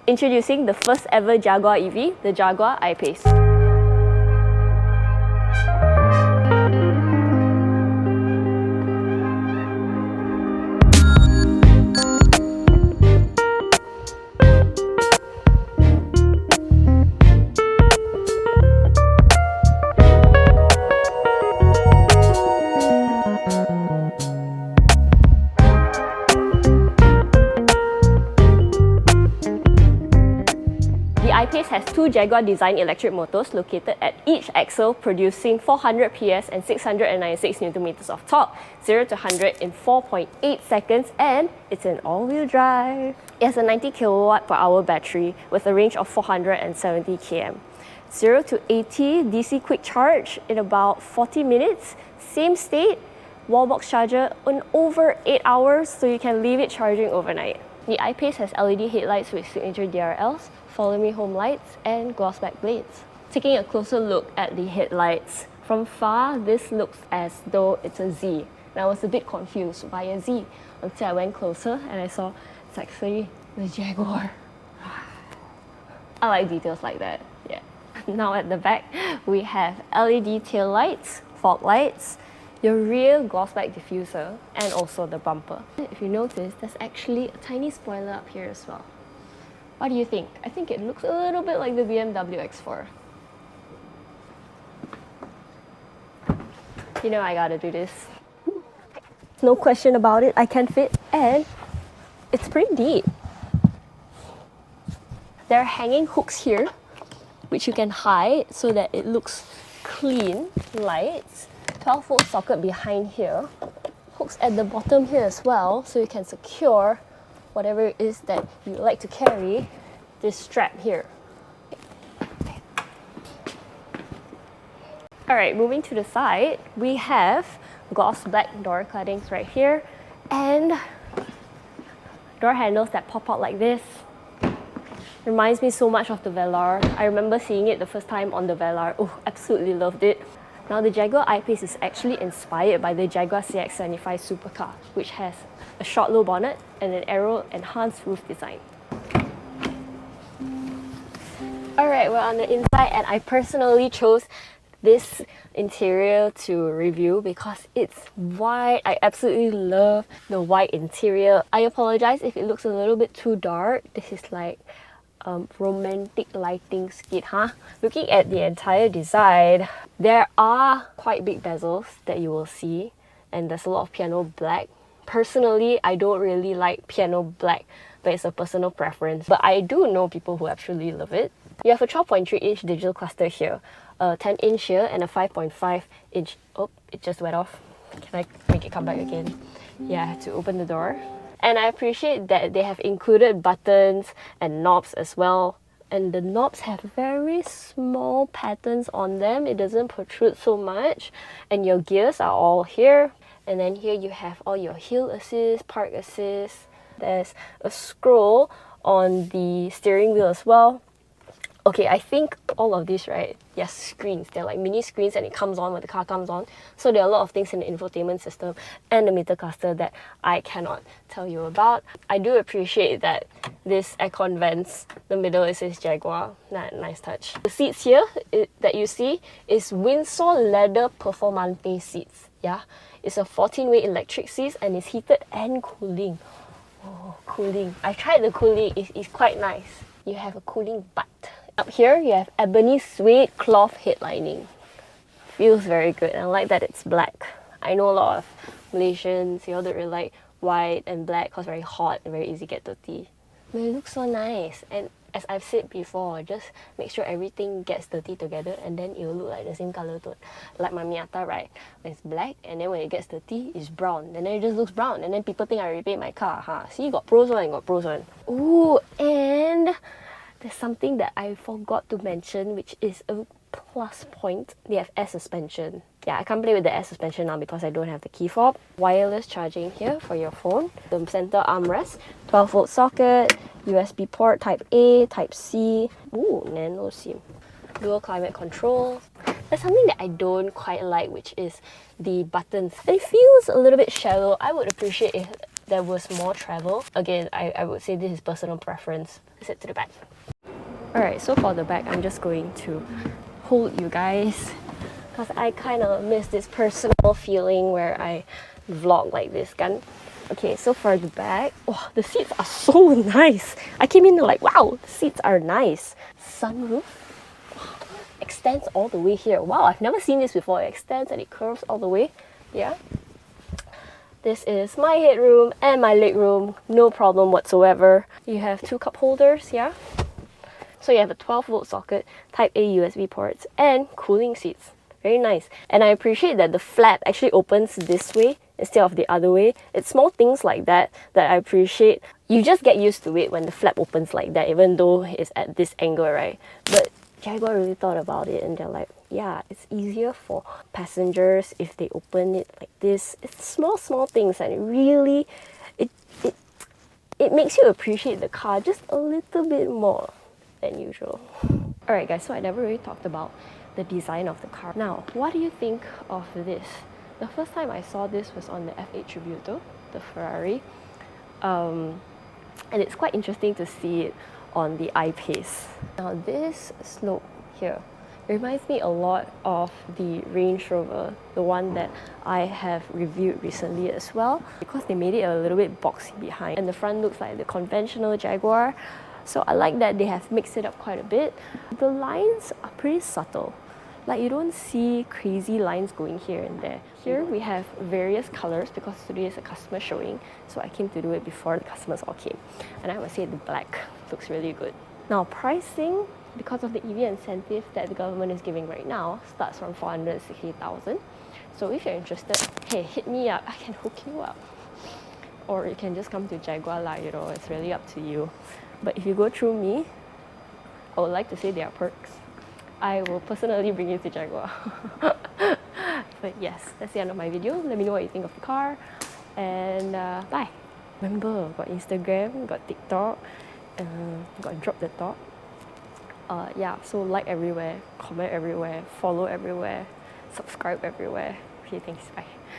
Introducing the first ever Jaguar EV, the Jaguar I-Pace. The I-Pace has two Jaguar-designed electric motors located at each axle, producing 400 PS and 696 Nm of torque, 0 to 100 in 4.8 seconds, and it's an all-wheel drive. It has a 90 kWh battery with a range of 470 km. 0 to 80 DC quick charge in about 40 minutes, same state, wallbox charger in over 8 hours, so you can leave it charging overnight. The I-Pace has LED headlights with signature DRLs, follow me home lights, and gloss back blades. Taking a closer look at the headlights, from far this looks as though it's a Z. And I was a bit confused why a Z until I went closer and I saw it's actually the Jaguar. I like details like that, yeah. Now at the back, we have LED tail lights, fog lights, your rear gloss back diffuser, and also the bumper. If you notice, there's actually a tiny spoiler up here as well. What do you think? I think it looks a little bit like the BMW X4. You know I gotta do this. No question about it, I can fit, and it's pretty deep. There are hanging hooks here, which you can hide so that it looks clean. Lights, 12-volt socket behind here, hooks at the bottom here as well, so you can secure whatever it is that you like to carry, this strap here. Alright, moving to the side, we have gloss black door claddings right here, and door handles that pop out like this. Reminds me so much of the Velar. I remember seeing it the first time on the Velar. Oh, absolutely loved it. Now the Jaguar I-Pace is actually inspired by the Jaguar CX-75 supercar, which has a short low bonnet and an aero-enhanced roof design. Alright, we're on the inside, and I personally chose this interior to review because it's white. I absolutely love the white interior. I apologize if it looks a little bit too dark. This is like romantic lighting skit, huh? Looking at the entire design, there are quite big bezels that you will see, and there's a lot of piano black. Personally, I don't really like piano black, but it's a personal preference. But I do know people who actually love it. You have a 12.3-inch digital cluster here, a 10-inch here, and a 5.5-inch. Oh, it just went off. Can I make it come back again? Yeah, I have to open the door. And I appreciate that they have included buttons and knobs as well. And the knobs have very small patterns on them. It doesn't protrude so much. And your gears are all here. And then here you have all your hill assist, park assist. There's a scroll on the steering wheel as well. Okay, I think all of these, right? Yes, screens. They're like mini screens, and it comes on when the car comes on. So there are a lot of things in the infotainment system and the meter cluster that I cannot tell you about. I do appreciate that this aircon vents, the middle it says Jaguar. Nice touch. The seats here that you see is Windsor Leather Performante seats. Yeah, it's a 14-way electric seats, and it's heated and cooling. Oh, cooling. I tried the cooling. It's quite nice. You have a cooling butt. Up here, you have ebony suede cloth headlining. Feels very good, and I like that it's black. I know a lot of Malaysians, they really like white and black because very hot and very easy to get dirty. But it looks so nice, and as I've said before, just make sure everything gets dirty together, and then it will look like the same color tone. Like my Miata, right? When it's black, and then when it gets dirty, it's brown. And then it just looks brown, and then people think I repaint my car. Huh? See, got pros one and got pros one. Ooh, and there's something that I forgot to mention, which is a plus point. They have air suspension. Yeah, I can't play with the air suspension now because I don't have the key fob. Wireless charging here for your phone. The center armrest, 12-volt socket, USB port Type A, Type C. Ooh, nano SIM. Dual climate control. There's something that I don't quite like, which is the buttons. It feels a little bit shallow. I would appreciate if there was more travel. Again, I would say this is personal preference. Let's head to the back. Alright, so for the back, I'm just going to hold you guys because I kind of miss this personal feeling where I vlog like this, kan? Okay, so for the back, oh, the seats are so nice. I came in like, wow, the seats are nice. Sunroof extends all the way here. Wow, I've never seen this before. It extends and it curves all the way. Yeah. This is my headroom and my legroom. No problem whatsoever. You have 2 cup holders, yeah. So you have a 12-volt socket, Type A USB ports, and cooling seats. Very nice. And I appreciate that the flap actually opens this way instead of the other way. It's small things like that that I appreciate. You just get used to it when the flap opens like that, even though it's at this angle, right? But Jaguar really thought about it and they're like, yeah, it's easier for passengers if they open it like this. It's small things, and it really, it makes you appreciate the car just a little bit more than usual. Alright guys, so I never really talked about the design of the car. Now, what do you think of this? The first time I saw this was on the F8 Tributo, the Ferrari. And it's quite interesting to see it on the I-Pace. Now this slope here reminds me a lot of the Range Rover, the one that I have reviewed recently as well, because they made it a little bit boxy behind and the front looks like the conventional Jaguar. So I like that they have mixed it up quite a bit. The lines are pretty subtle. Like you don't see crazy lines going here and there. Here we have various colors because today is a customer showing, so I came to do it before the customers all came. And I would say the black looks really good. Now pricing, because of the EV incentive that the government is giving right now, starts from 460,000. So if you're interested, hey, hit me up, I can hook you up. Or you can just come to Jaguar lah, you know, it's really up to you. But if you go through me, I would like to say there are perks. I will personally bring you to Jaguar. But yes, that's the end of my video. Let me know what you think of the car. And bye. Remember, got Instagram, got TikTok, got Drop the Top. Yeah, so like everywhere, comment everywhere, follow everywhere, subscribe everywhere. Okay, thanks, bye.